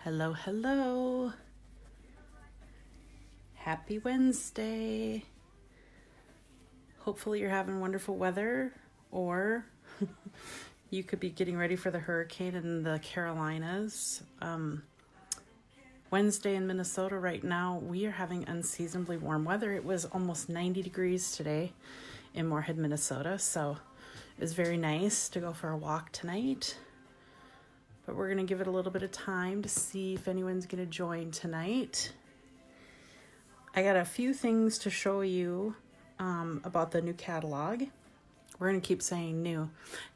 Hello, hello. Happy Wednesday. Hopefully you're having wonderful weather, or you could be getting ready for the hurricane in the Carolinas. Wednesday in Minnesota right now, we are having unseasonably warm weather. It was almost 90 degrees today in Moorhead, Minnesota, so it was very nice to go for a walk tonight. But we're going to give it a little bit of time to see if anyone's going to join tonight. I got a few things to show you about the new catalog. We're going to keep saying new.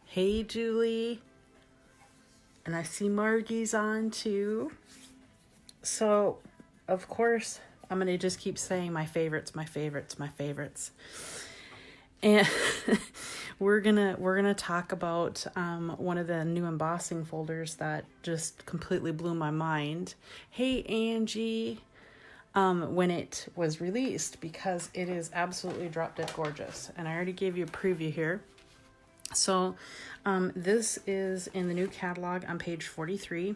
Hey, Julie. And I see Margie's on too. So, of course, I'm going to just keep saying my favorites. And we're gonna talk about one of the new embossing folders that just completely blew my mind. Hey, Angie, when it was released, because it is absolutely drop dead gorgeous. And I already gave you a preview here. So this is in the new catalog on page 43,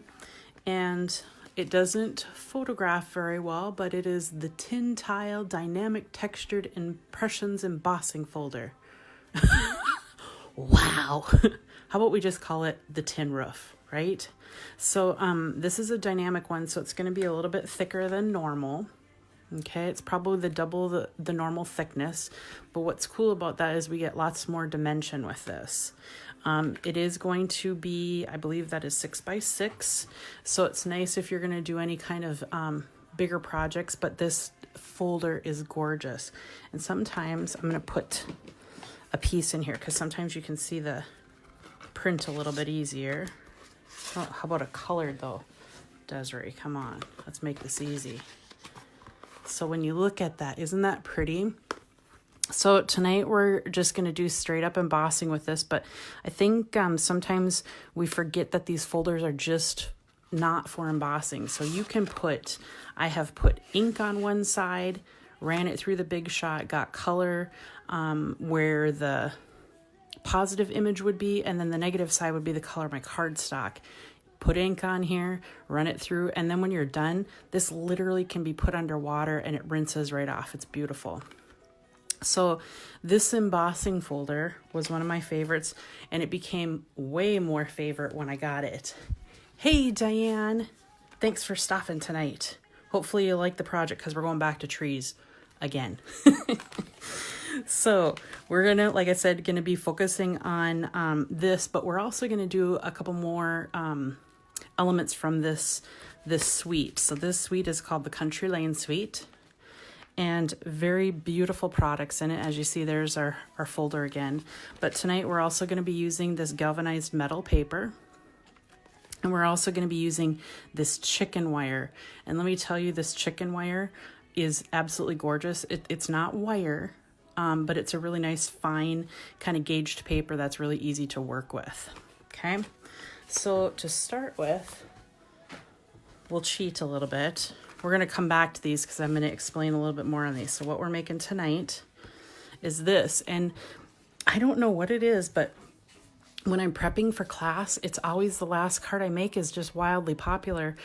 and it doesn't photograph very well, but it is the Tin Tile Dynamic Textured Impressions Embossing Folder. Wow. How about we just call it the tin roof, right? So this is a dynamic one, so it's going to be a little bit thicker than normal. Okay, it's probably the double the normal thickness, but what's cool about that is we get lots more dimension with this. It is going to be, I believe that is 6x6, so it's nice if you're going to do any kind of bigger projects, but this folder is gorgeous. And sometimes I'm going to put a piece in here because sometimes you can see the print a little bit easier. Oh, how about a colored though? Desiree, come on, let's make this easy. So when you look at that, isn't that pretty? So tonight we're just going to do straight up embossing with this, but I think sometimes we forget that these folders are just not for embossing. So you can put, I have put ink on one side, ran it through the Big Shot, got color where the positive image would be, and then the negative side would be the color of my cardstock. Put ink on here, run it through, and then when you're done, this literally can be put underwater and it rinses right off. It's beautiful. So this embossing folder was one of my favorites, and it became way more favorite when I got it. Hey, Diane, thanks for stopping tonight. Hopefully you like the project because we're going back to trees again. So we're gonna, like I said, gonna be focusing on this, but we're also gonna do a couple more elements from this suite. So this suite is called the Country Lane Suite, and very beautiful products in it. As you see, there's our folder again. But tonight we're also going to be using this galvanized metal paper, and we're also going to be using this chicken wire. And let me tell you, this chicken wire is absolutely gorgeous. It's not wire, but it's a really nice fine kind of gauged paper that's really easy to work with. Okay, so to start with, we'll cheat a little bit. We're going to come back to these because I'm going to explain a little bit more on these. So what we're making tonight is this, and I don't know what it is, but when I'm prepping for class, it's always the last card I make is just wildly popular.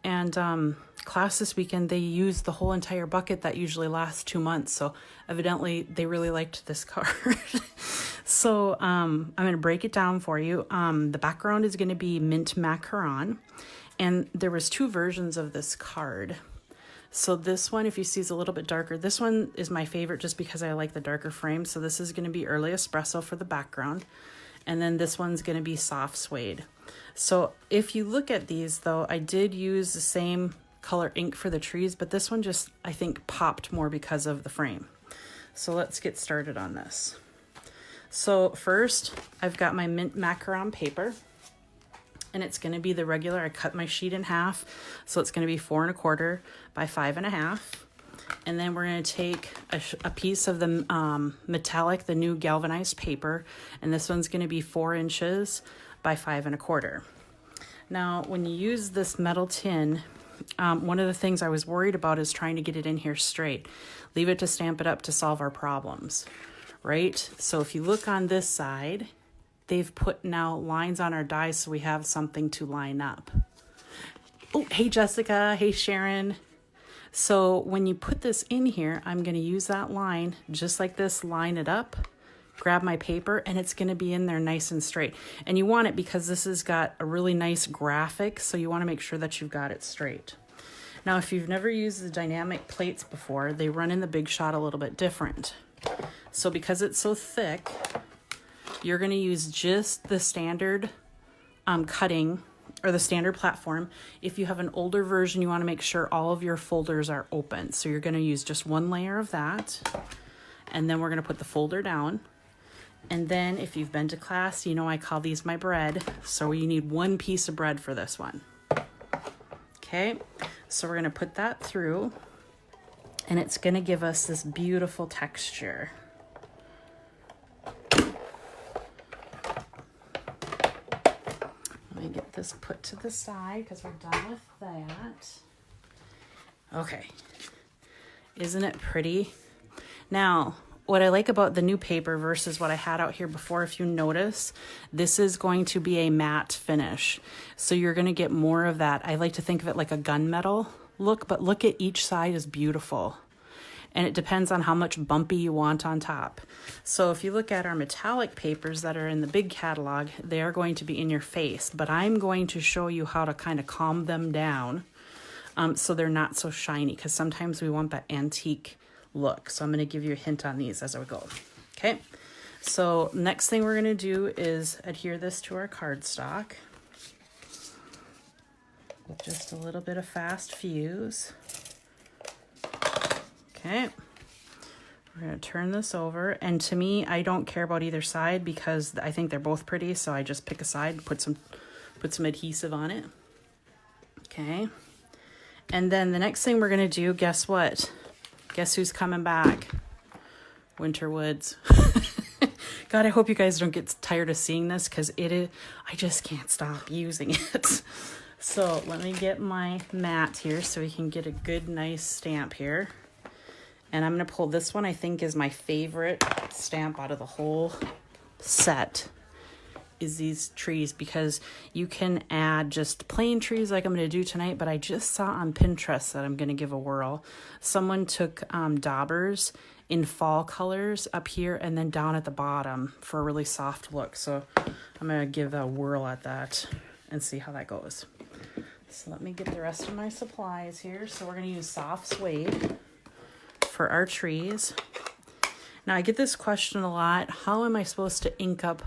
And class this weekend, they used the whole entire bucket that usually lasts 2 months. So evidently they really liked this card. So I'm going to break it down for you. The background is going to be mint macaron. And there was 2 versions of this card. So this one, if you see, is a little bit darker. This one is my favorite just because I like the darker frame. So this is going to be early espresso for the background. And then this one's going to be soft suede. So if you look at these, though, I did use the same color ink for the trees, but this one just, I think, popped more because of the frame. So let's get started on this. So first, I've got my mint macaron paper, and it's going to be the regular. I cut my sheet in half, so it's going to be 4 1/4 by 5 1/2. And then we're going to take a piece of the metallic, the new galvanized paper, and this one's going to be 4 inches by 5 1/4. Now, when you use this metal tin, one of the things I was worried about is trying to get it in here straight. Leave it to Stamp It Up to solve our problems, right? So if you look on this side, they've put now lines on our dies so we have something to line up. Oh, hey, Jessica. Hey, Sharon. So when you put this in here, I'm going to use that line, just like this, line it up, grab my paper, and it's going to be in there nice and straight. And you want it because this has got a really nice graphic, so you want to make sure that you've got it straight. Now, if you've never used the dynamic plates before, they run in the Big Shot a little bit different. So because it's so thick, you're going to use just the standard cutting, or the standard platform. If you have an older version, you want to make sure all of your folders are open. So you're going to use just one layer of that, and then we're going to put the folder down. And then if you've been to class, you know I call these my bread. So you need one piece of bread for this one. Okay, so we're going to put that through, and it's going to give us this beautiful texture. Let me get this put to the side because we're done with that. Okay, isn't it pretty? Now, what I like about the new paper versus what I had out here before, if you notice, this is going to be a matte finish. So you're going to get more of that. I like to think of it like a gunmetal look, but look at each side is beautiful. And it depends on how much bumpy you want on top. So if you look at our metallic papers that are in the big catalog, they are going to be in your face, but I'm going to show you how to kind of calm them down so they're not so shiny, because sometimes we want that antique look. So I'm going to give you a hint on these as I go. Okay, so next thing we're going to do is adhere this to our cardstock with just a little bit of fast fuse. Okay, we're going to turn this over, and to me, I don't care about either side because I think they're both pretty, so I just pick a side, put some adhesive on it. Okay, and then the next thing we're going to do, guess what? Guess who's coming back? Winter Woods. God, I hope you guys don't get tired of seeing this because it is, I just can't stop using it. So let me get my mat here so we can get a good, nice stamp here. And I'm going to pull this one, I think is my favorite stamp out of the whole set, is these trees, because you can add just plain trees like I'm going to do tonight, but I just saw on Pinterest that I'm going to give a whirl. Someone took daubers in fall colors up here and then down at the bottom for a really soft look. So I'm going to give a whirl at that and see how that goes. So let me get the rest of my supplies here. So we're going to use soft suede for our trees. Now I get this question a lot. How am I supposed to ink up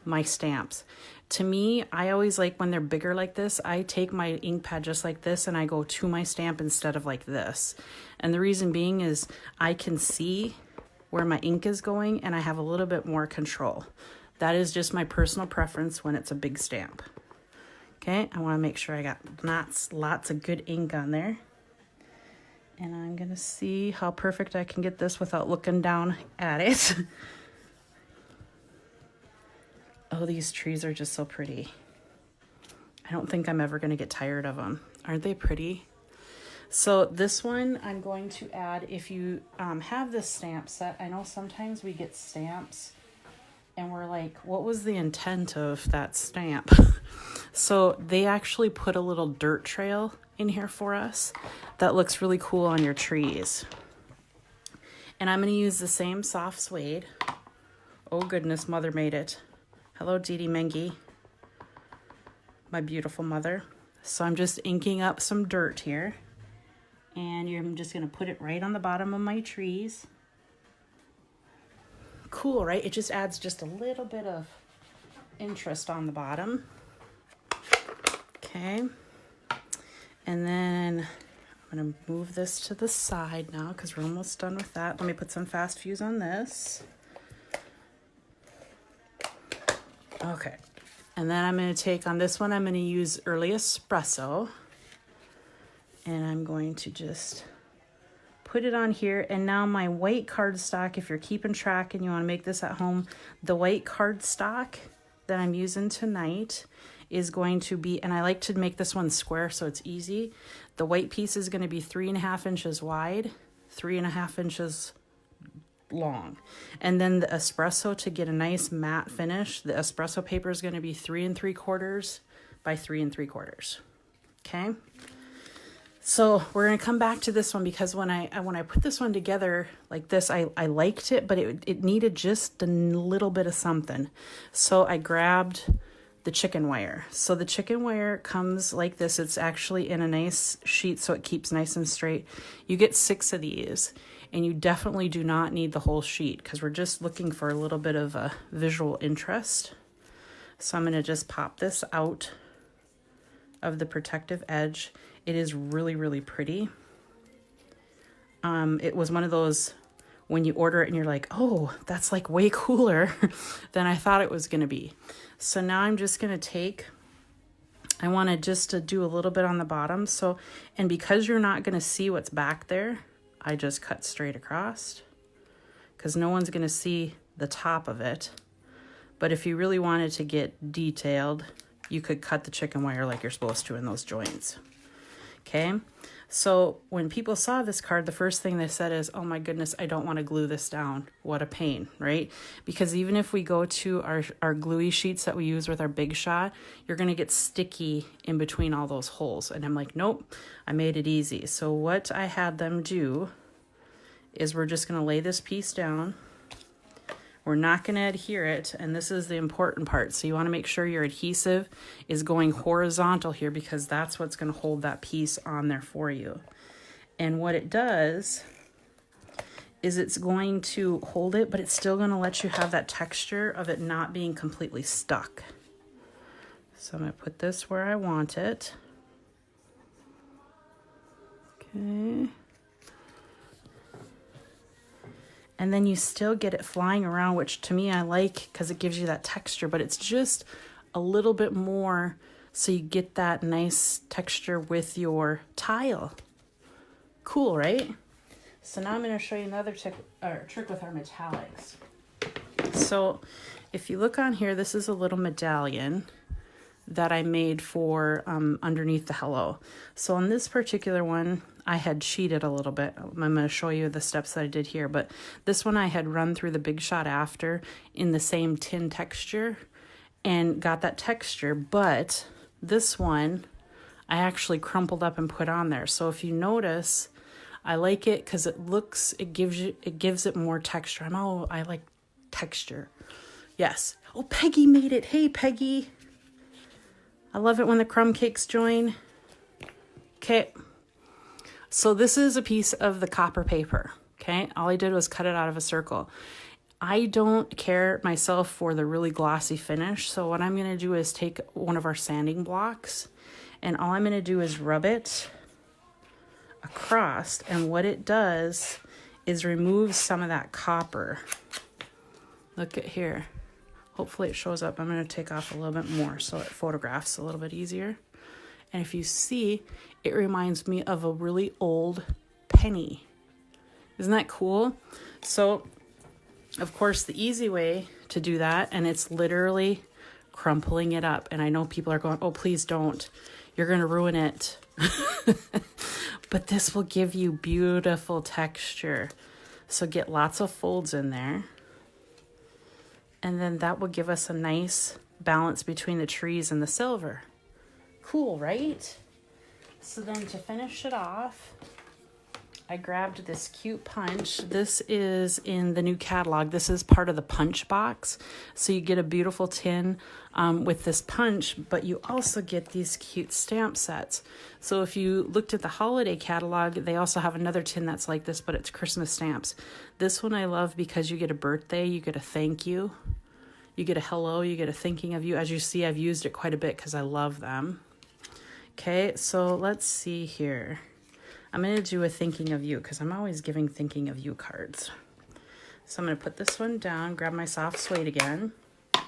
my stamps? To me, I always like when they're bigger like this, I take my ink pad just like this and I go to my stamp instead of like this. And the reason being is I can see where my ink is going and I have a little bit more control. That is just my personal preference when it's a big stamp. Okay, I want to make sure I got lots of good ink on there. And I'm going to see how perfect I can get this without looking down at it. Oh, these trees are just so pretty. I don't think I'm ever going to get tired of them. Aren't they pretty? So this one I'm going to add, if you have this stamp set, I know sometimes we get stamps and we're like, what was the intent of that stamp? So they actually put a little dirt trail in here for us that looks really cool on your trees. And I'm going to use the same soft suede. Oh goodness, mother made it. Hello, Dee Dee Mengi, my beautiful mother. So I'm just inking up some dirt here. And I'm just going to put it right on the bottom of my trees. Cool, right? It just adds just a little bit of interest on the bottom. Okay. And then I'm going to move this to the side now because we're almost done with that. Let me put some fast fuse on this. Okay, and then I'm going to take on this one, I'm going to use Early Espresso, and I'm going to just put it on here. And now my white cardstock, if you're keeping track and you want to make this at home, the white cardstock that I'm using tonight is going to be, and I like to make this one square so it's easy. The white piece is going to be 3.5 inches wide, 3.5 inches long. And then the espresso, to get a nice matte finish, the espresso paper is going to be 3 3/4 by 3 3/4. Okay. So we're going to come back to this one because when I put this one together like this, I liked it, but it needed just a little bit of something. So I grabbed the chicken wire. So the chicken wire comes like this. It's actually in a nice sheet so it keeps nice and straight. You get 6 of these, and you definitely do not need the whole sheet because we're just looking for a little bit of a visual interest. So I'm going to just pop this out of the protective edge. It is really, really pretty. It was one of those when you order it and you're like, oh, that's like way cooler than I thought it was going to be. So now I'm just going to take, I want to just to do a little bit on the bottom. So, and because you're not going to see what's back there, I just cut straight across because no one's going to see the top of it. But if you really wanted to get detailed, you could cut the chicken wire like you're supposed to in those joints. Okay, so when people saw this card, the first thing they said is, oh my goodness, I don't want to glue this down. What a pain, right? Because even if we go to our gluey sheets that we use with our Big Shot, you're going to get sticky in between all those holes. And I'm like, nope, I made it easy. So what I had them do is we're just going to lay this piece down. We're not going to adhere it, and this is the important part. So you want to make sure your adhesive is going horizontal here because that's what's going to hold that piece on there for you. And what it does is it's going to hold it, but it's still going to let you have that texture of it not being completely stuck. So I'm going to put this where I want it. Okay. And then you still get it flying around, which to me I like because it gives you that texture, but it's just a little bit more so you get that nice texture with your tile. Cool, right? So now I'm going to show you another trick with our metallics. So if you look on here, this is a little medallion that I made for underneath the hello. So on this particular one, I had cheated a little bit. I'm going to show you the steps that I did here, but this one I had run through the Big Shot after in the same tin texture and got that texture, but this one I actually crumpled up and put on there. So if you notice, I like it because it gives it more texture. I like texture. Yes. Oh, Peggy made it. Hey, Peggy. I love it when the crumb cakes join. Okay. So this is a piece of the copper paper. Okay. All I did was cut it out of a circle. I don't care myself for the really glossy finish. So what I'm going to do is take one of our sanding blocks and all I'm going to do is rub it across. And what it does is remove some of that copper. Look at here. Hopefully it shows up. I'm going to take off a little bit more so it photographs a little bit easier. And if you see, it reminds me of a really old penny. Isn't that cool? So, of course, the easy way to do that, and it's literally crumpling it up. And I know people are going, oh, please don't. You're going to ruin it. But this will give you beautiful texture. So get lots of folds in there. And then that will give us a nice balance between the trees and the silver. Cool, right? So then to finish it off, I grabbed this cute punch. This is in the new catalog. This is part of the punch box. So you get a beautiful tin with this punch, but you also get these cute stamp sets. So if you looked at the holiday catalog, they also have another tin that's like this, but it's Christmas stamps. This one I love because you get a birthday, you get a thank you, you get a hello, you get a thinking of you. As you see, I've used it quite a bit because I love them. Okay, so let's see here. I'm going to do a thinking of you because I'm always giving thinking of you cards. So I'm going to put this one down, grab my soft suede again. I'm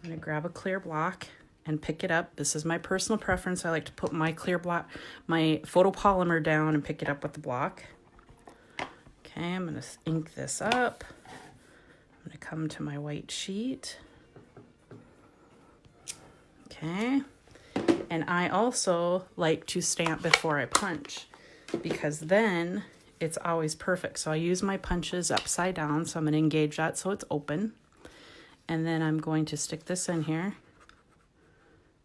going to grab a clear block and pick it up. This is my personal preference. I like to put my clear block, my photopolymer down and pick it up with the block. Okay, I'm going to ink this up. I'm going to come to my white sheet. Okay. And I also like to stamp before I punch because then it's always perfect. So I use my punches upside down. So I'm going to engage that so it's open. And then I'm going to stick this in here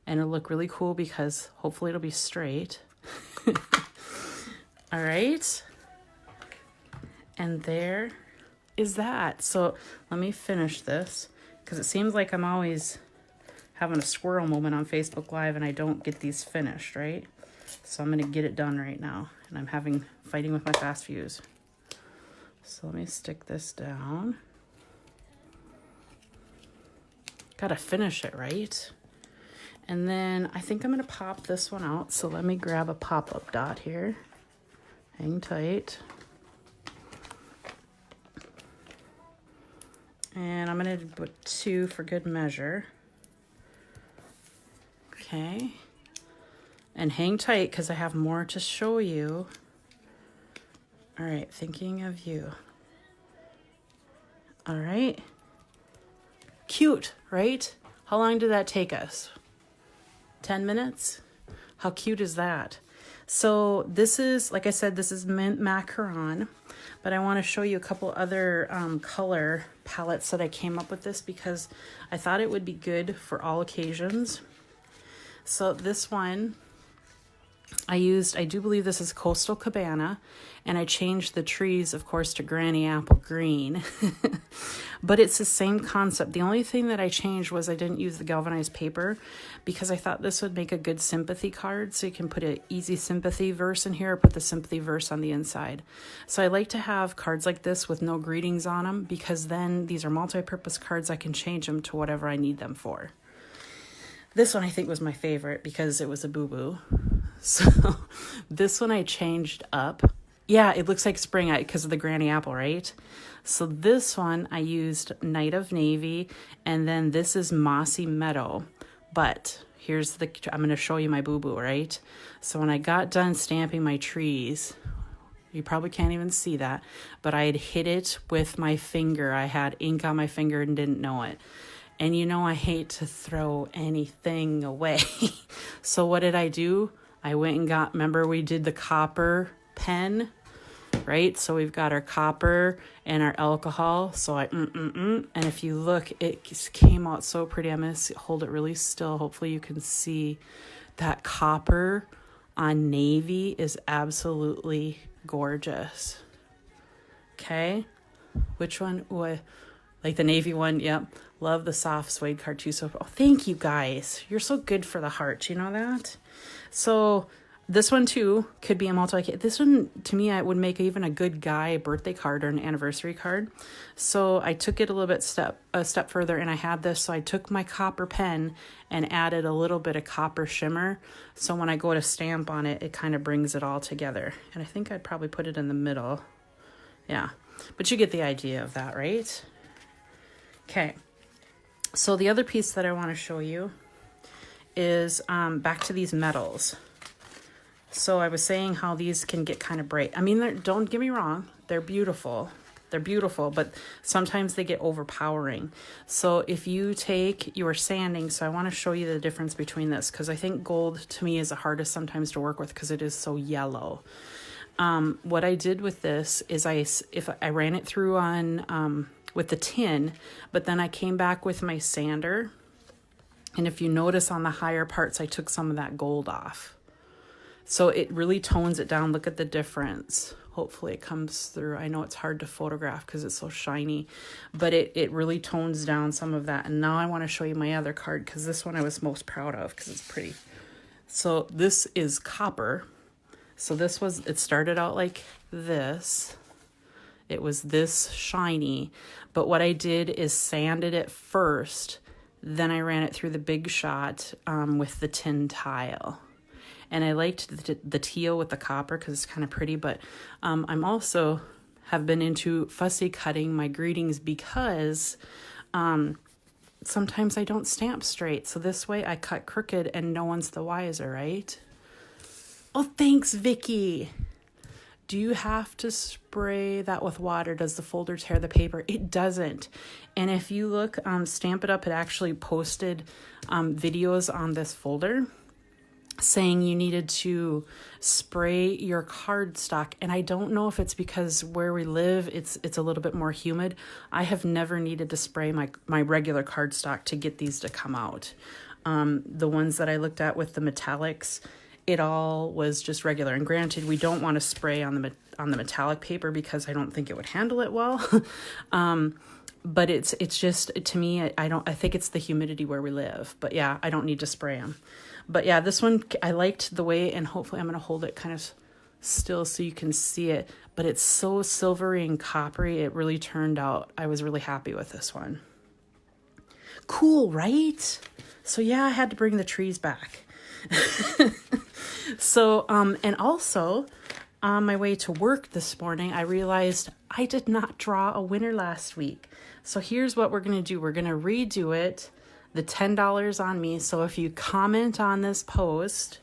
and it'll look really cool because hopefully it'll be straight. All right. And there is that. So let me finish this because it seems like I'm always having a squirrel moment on Facebook Live and I don't get these finished, right? So I'm going to get it done right now, and I'm fighting with my fast fuse. So let me stick this down. Gotta finish it, right? And then I think I'm gonna pop this one out. So let me grab a pop-up dot here. Hang tight. And I'm gonna put 2 for good measure. Okay. And hang tight because I have more to show you. All right, thinking of you. All right. Cute, right? How long did that take us? 10 minutes? How cute is that? So this is, like I said, this is mint macaron, but I want to show you a couple other color palettes that I came up with this because I thought it would be good for all occasions. So this one I do believe this is Coastal Cabana, and I changed the trees, of course, to Granny Apple Green. But it's the same concept. The only thing that I changed was I didn't use the galvanized paper because I thought this would make a good sympathy card. So you can put an easy sympathy verse in here or put the sympathy verse on the inside. So I like to have cards like this with no greetings on them because then these are multi-purpose cards. I can change them to whatever I need them for. This one I think was my favorite because it was a boo-boo. So this one I changed up. Yeah, it looks like spring because of the Granny Apple, right? So this one I used Night of Navy, and then this is Mossy Meadow. But here's I'm going to show you my boo-boo, right? So when I got done stamping my trees, you probably can't even see that, but I had hit it with my finger. I had ink on my finger and didn't know it. And you know I hate to throw anything away. So what did I do? I went and remember we did the copper pen, right? So we've got our copper and our alcohol. So and if you look, it came out so pretty. I'm going to hold it really still. Hopefully you can see that copper on navy is absolutely gorgeous. Okay. Which one? Ooh, like the navy one. Yep. Love the soft suede card too. So, oh, thank you guys. You're so good for the heart. You know that? So this one too could be a multi-kit. This one to me, I would make even a good guy birthday card or an anniversary card. So I took it a little bit a step further, and I had this. So I took my copper pen and added a little bit of copper shimmer. So when I go to stamp on it, it kind of brings it all together. And I think I'd probably put it in the middle. Yeah, but you get the idea of that, right? Okay. So the other piece that I want to show you is back to these metals. So I was saying how these can get kind of bright. I mean, don't get me wrong, they're beautiful. They're beautiful, but sometimes they get overpowering. So if you take your sanding, so I want to show you the difference between this because I think gold to me is the hardest sometimes to work with because it is so yellow. What I did with this is I ran it through on with the tin, but then I came back with my sander. And if you notice on the higher parts, I took some of that gold off. So it really tones it down. Look at the difference. Hopefully it comes through. I know it's hard to photograph because it's so shiny, but it really tones down some of that. And now I want to show you my other card because this one I was most proud of because it's pretty. So this is copper. So it started out like this. It was this shiny, but what I did is sanded it first. Then I ran it through the Big Shot with the tin tile. And I liked the teal with the copper because it's kind of pretty, but I'm also have been into fussy cutting my greetings because sometimes I don't stamp straight. So this way I cut crooked and no one's the wiser, right? Oh, thanks, Vicky. Do you have to spray that with water? Does the folder tear the paper? It doesn't. And if you look, Stamp It Up, it actually posted videos on this folder saying you needed to spray your cardstock. And I don't know if it's because where we live, it's a little bit more humid. I have never needed to spray my regular cardstock to get these to come out. The ones that I looked at with the metallics, it all was just regular. And granted, we don't want to spray on the metallic paper because I don't think it would handle it well. But it's just, to me, I think it's the humidity where we live. But yeah, I don't need to spray them. But yeah, this one, I liked the way, and hopefully I'm going to hold it kind of still so you can see it. But it's so silvery and coppery. It really turned out, I was really happy with this one. Cool, right? So yeah, I had to bring the trees back. So, and also on my way to work this morning, I realized I did not draw a winner last week. So here's what we're going to do. We're going to redo it, the $10 on me. So if you comment on this post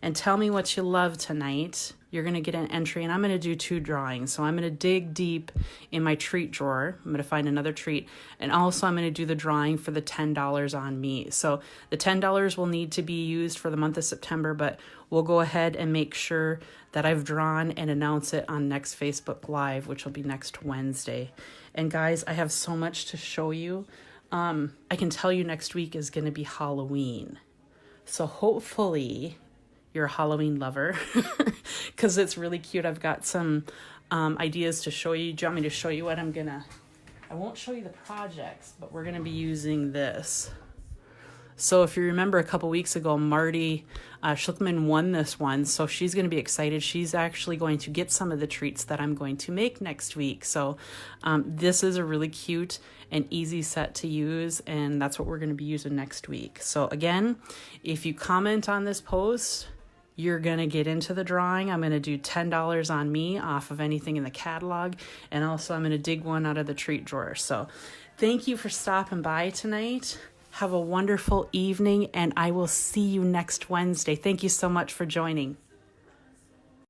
and tell me what you love tonight, you're going to get an entry, and I'm going to do 2 drawings. So I'm going to dig deep in my treat drawer. I'm going to find another treat. And also I'm going to do the drawing for the $10 on me. So the $10 will need to be used for the month of September, but we'll go ahead and make sure that I've drawn and announce it on next Facebook Live, which will be next Wednesday. And guys, I have so much to show you. I can tell you next week is going to be Halloween. So hopefully you're a Halloween lover because it's really cute. I've got some ideas to show you. Do you want me to show you what I won't show you the projects, but we're going to be using this. So if you remember a couple weeks ago, Marty Schlickman won this one. So she's going to be excited. She's actually going to get some of the treats that I'm going to make next week. So this is a really cute and easy set to use. And that's what we're going to be using next week. So again, if you comment on this post, you're going to get into the drawing. I'm going to do $10 on me off of anything in the catalog. And also I'm going to dig one out of the treat drawer. So thank you for stopping by tonight. Have a wonderful evening, and I will see you next Wednesday. Thank you so much for joining.